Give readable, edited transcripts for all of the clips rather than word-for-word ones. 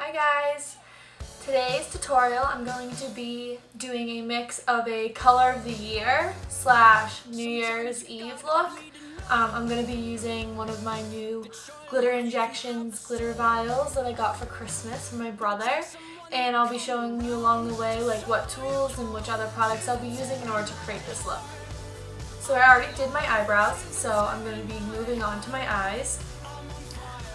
Hi guys! Today's tutorial I'm going to be doing a mix of a color of the year / New Year's Eve look. I'm going to be using one of my new glitter injections glitter vials that I got for Christmas from my brother, and I'll be showing you along the way what tools and which other products I'll be using in order to create this look. So I already did my eyebrows, so I'm going to be moving on to my eyes.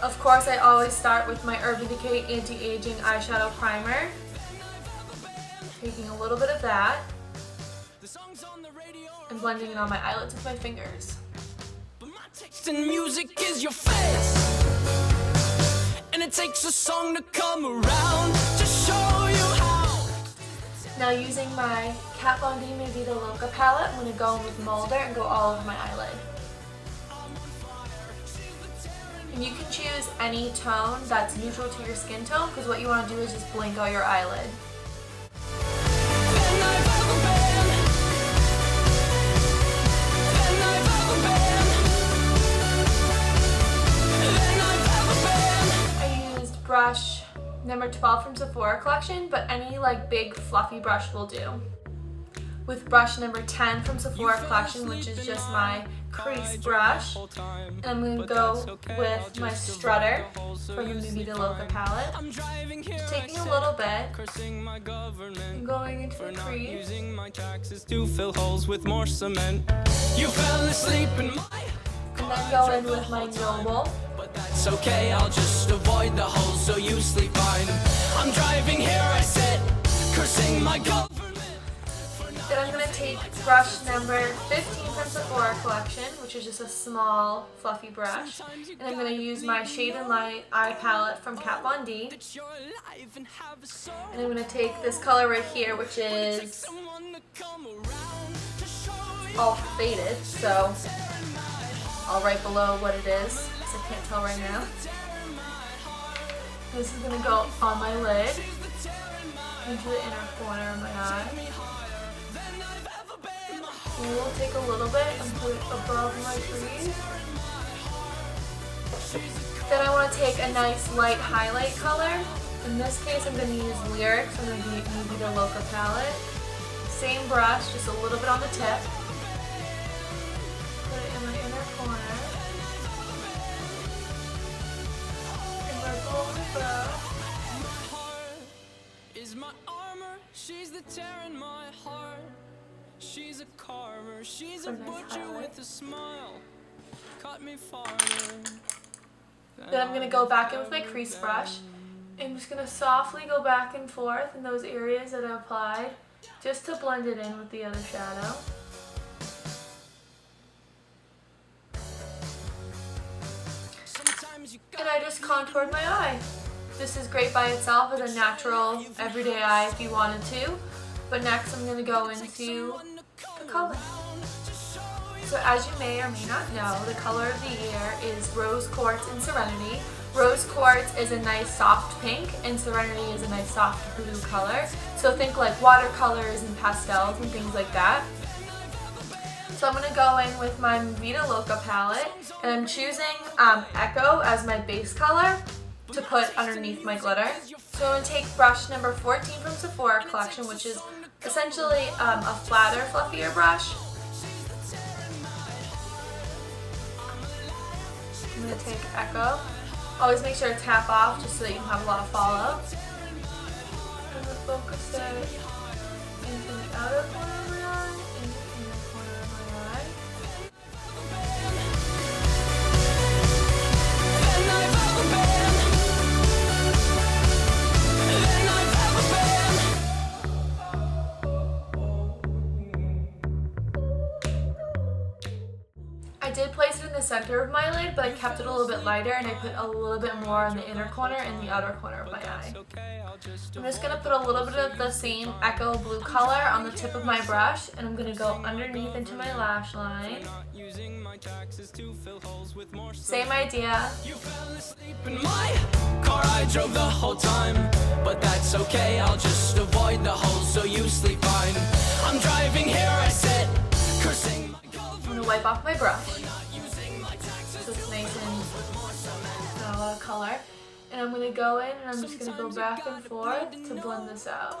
Of course, I always start with my Urban Decay Anti-Aging Eyeshadow Primer. Taking a little bit of that and blending it on my eyelids with my fingers. And music is your face, and it takes a song to come around to show you how. Now using my Kat Von D Vida Loca palette, I'm going to go in with Molder and go all over my eyelid. And you can choose any tone that's neutral to your skin tone, because what you want to do is just blink out your eyelid. I used brush number 12 from Sephora collection, but any big fluffy brush will do. With brush number 10 from Sephora collection, which is just my crease brush. And I'm going to go with my Strutter from the Vida Loca palette. Just taking a little bit and going into the crease. To fill holes with more cement. You fell asleep in my... And then go in with my Noble. But that's okay, I'll just avoid the holes so you sleep fine. I'm driving here, I sit, cursing my government. Then I'm going to take brush number 15 from Sephora collection, which is just a small fluffy brush, and I'm going to use my Shade and Light eye palette from Kat Von D, and I'm going to take this color right here, which is all faded, so I'll write below what it is, because I can't tell right now. This is going to go on my lid, into the inner corner of my eye. And we'll take a little bit and put it above my crease. Then I want to take a nice light highlight color. In this case, I'm going to use Lyric from the Vida Loca palette. Same brush, just a little bit on the tip. Put it in my inner corner. And my golden brush. Is my armor, she's the tear in my heart. She's a carver, she's a butcher with a smile. Cut me farther. Then I'm going to go back in with my crease brush. I'm just going to softly go back and forth in those areas that I applied, just to blend it in with the other shadow. And I just contoured my eye. This is great by itself as a natural, everyday eye if you wanted to. But next I'm going to go into the color. So as you may or may not know, the color of the year is Rose Quartz and Serenity. Rose Quartz is a nice soft pink and Serenity is a nice soft blue color. So think like watercolors and pastels and things like that. So I'm going to go in with my Vida Loca palette, and I'm choosing Echo as my base color to put underneath my glitter. So I'm going to take brush number 14 from Sephora collection, which is essentially a flatter, fluffier brush. I'm going to take Echo. Always make sure to tap off just so that you don't have a lot of fallout. I'm going to focus it into the outer corner of my eye and the inner corner of my eye. I did place it in the center of my lid, but I kept it a little bit lighter and I put a little bit more in the inner corner and the outer corner of my eye. I'm just going to put a little bit of the same Echo blue color on the tip of my brush, and I'm going to go underneath into my lash line. Same idea. You fell asleep in my car, I drove the whole time. But that's okay, I'll just avoid the holes so you sleep fine. I'm driving here, I sit, cursing my I'm going to wipe off my brush so it's nice and got a lot of color. And I'm going to go in and I'm just going to go back and forth to blend this out.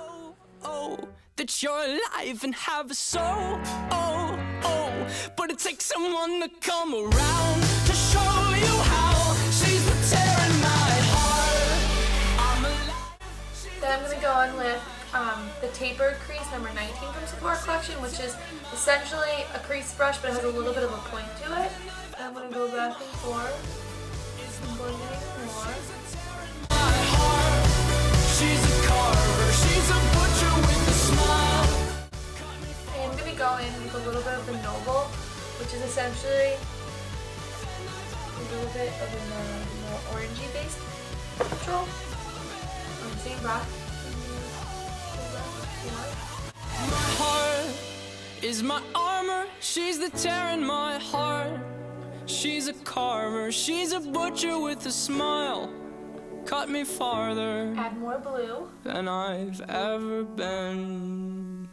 Oh, that you're alive and have a soul. Oh, oh, but it takes someone to come around to show you how. She's the tear in my heart. I'm alive. Then I'm going to go in with the tapered crease number 19 from Sephora collection, which is essentially a crease brush, but it has a little bit of a point to it. And I'm going to go back and forth and blend it more. She's a carver, she's a butcher with a smile. And I'm going to go in with a little bit of the Noble, which is essentially a little bit of a more orangey based control on the same brush. My heart is my armor, she's the tear in my heart. She's a carver, she's a butcher with a smile. Cut me farther Add more blue. than I've ever been.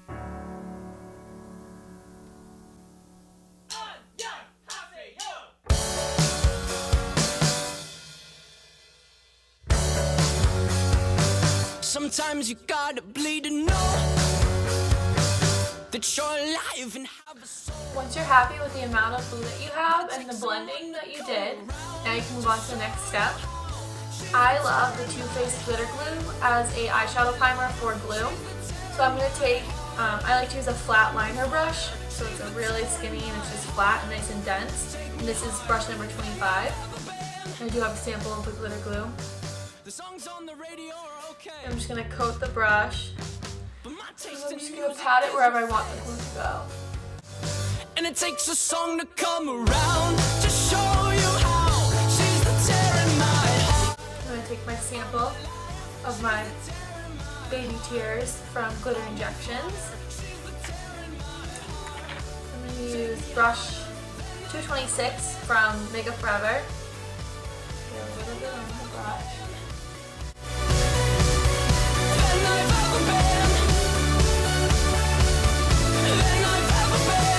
Sometimes you gotta bleed to know that you're alive and have a soul. Once you're happy with the amount of glue that you have and the blending that you did, now you can move on to the next step. I love the Too Faced Glitter Glue as a eyeshadow primer for glue. So I'm going to take, I like to use a flat liner brush, so it's a really skinny and it's just flat and nice and dense. And this is brush number 25. And I do have a sample of the glitter glue. The songs on the radio are okay. I'm just going to coat the brush. But my And taste I'm in just music going to pat it wherever I want the glue to go. and it takes a song to come around to show you how. She's the tear in my heart. I'm going to take my sample of my baby tears from Glitter Injections. I'm going to use brush 226 from Makeup Forever. Get a little bit on the brush. Than I've ever been. Than I've ever been.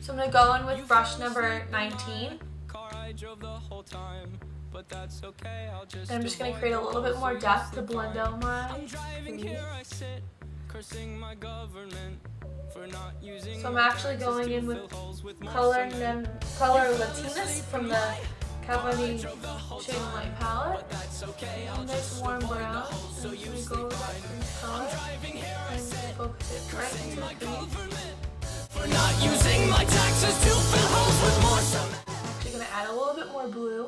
So I'm going to go in with brush number 19. Car I drove the whole time, but that's okay. I'll just And I'm just going to create a little bit more depth to blend out my driving crease. here I sit, cursing my government for not using. So I'm actually going in with Color Latinas from the Cavalier Shade and Light palette. A nice warm brown. I'm just going to go with that crease color and focus it right into the crease. For not using my taxes to fill holes with more cement. I'm actually going to add a little bit more blue.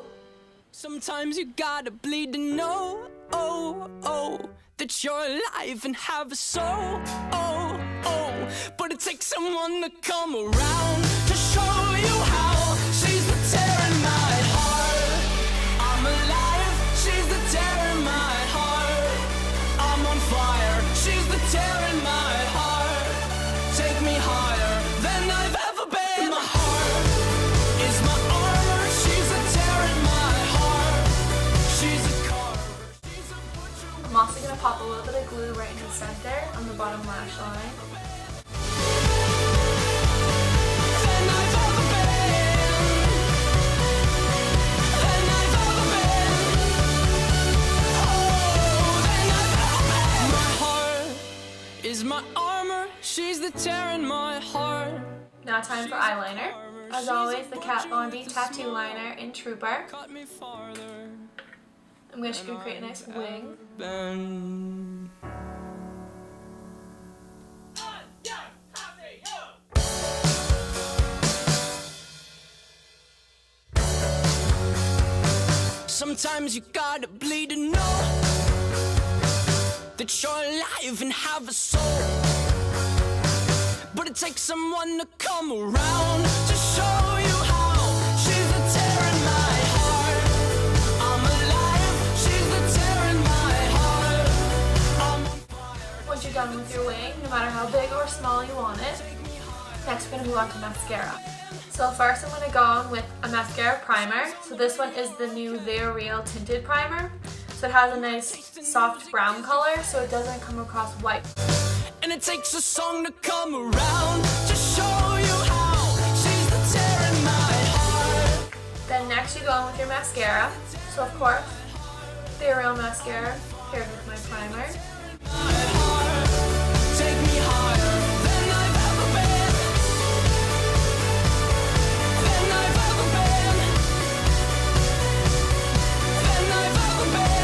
Sometimes you gotta bleed to know, oh, oh, that you're alive and have a soul, oh, oh. But it takes someone to come around to show you how. She's the tear in my heart. I'm alive, she's the tear in my heart. I'm on fire, she's the tear in my heart. Take me higher than I've ever been. My heart is my armor, she's a tear in my heart. She's a carver, she's a butcher. I'm also going to pop a little bit of glue right in the center on the bottom lash line. Than I've ever been. Than I've ever been. Oh, than I've ever been. My heart is my armor, she's the tear in my heart. Now time for eyeliner. As always, the Kat Von D Tattoo Liner in Trooper. Cut me farther I'm just going to create a nice wing. than. Sometimes you gotta bleed to know that you're alive and have a soul. But it takes someone to come around to show you how. She's the tear in my heart. I'm alive, she's the tear in my heart. I'm on fire. Once you're done with your wing, no matter how big or small you want it, next we're going to move on to mascara. So first I'm going to go in with a mascara primer. So this one is the new They're Real Tinted Primer. So it has a nice soft brown color, so it doesn't come across white. And it takes a song to come around to show you mascara. So of course, the Real mascara paired with my primer. Take me higher than I've ever been. Than I've ever been. Than I've ever been.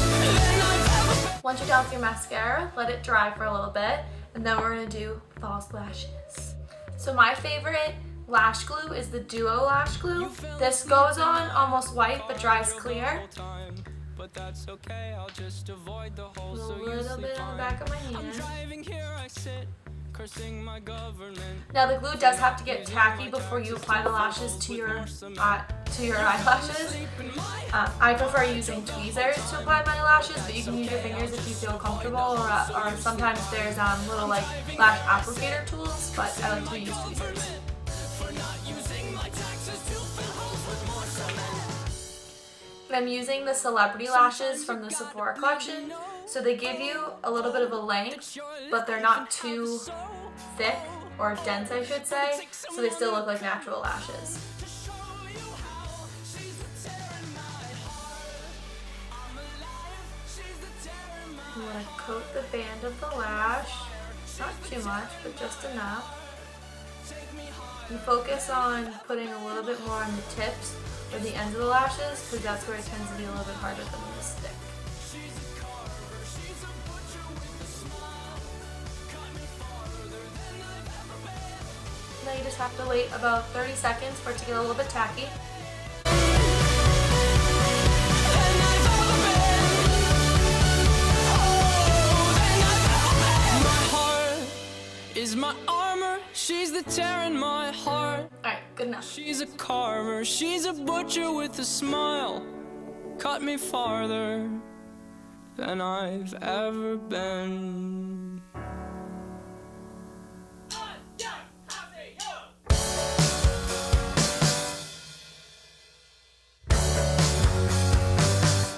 Than I've ever been. Once you're done with your mascara, let it dry for a little bit, and then we're gonna do false lashes. So my favorite lash glue is the Duo Lash Glue. This goes on almost white but dries clear. But that's okay, I'll just avoid the holes A so you little sleep bit on the fine. back of my I'm hand. driving here, I sit, cursing my government. Now the glue does have to get tacky before you apply the lashes to your eyelashes. I prefer using tweezers to apply my lashes, but you can use your fingers if you feel comfortable, or sometimes there's little like lash applicator tools, but I like to use tweezers. I'm using the Celebrity lashes from the Sephora collection, so they give you a little bit of a length, but they're not too thick or dense, I should say, so they still look like natural lashes. I'm going to coat the band of the lash, not too much, but just enough. You focus on putting a little bit more on the tips or the ends of the lashes, because that's where it tends to be a little bit harder for them to stick. Now you just have to wait about 30 seconds for it to get a little bit tacky. Is my armor, she's the tear in my heart. Alright, good enough. She's a carver, she's a butcher with a smile. Cut me farther than I've ever been.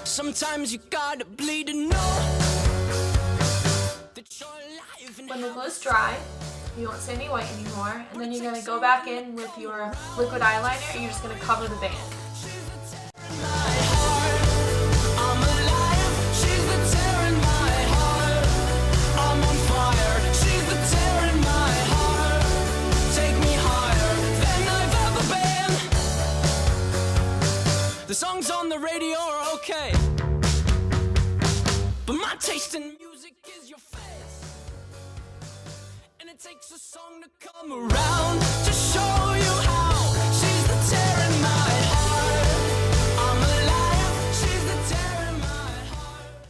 Sometimes you gotta bleed to know that you're alive and When the glue's dry, you won't see any white anymore, and then you're going to go back in with your liquid eyeliner and you're just going to cover the band. I'm alive, she's the tear in my heart. I'm on fire, she's the tear in my heart. Take me higher than I've ever been. The songs on the radio are okay, but my taste in music is your face. And it takes a song to come around to show you how she's the tear in my heart. I'm alive, she's the tear in my heart.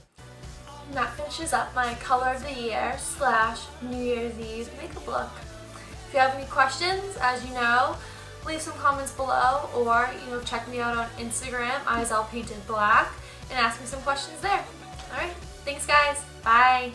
And that finishes up my color of the year / New Year's Eve makeup look. If you have any questions, as you know, leave some comments below, or check me out on Instagram, IsAllPaintedBlack, and ask me some questions there. Alright, thanks guys, bye!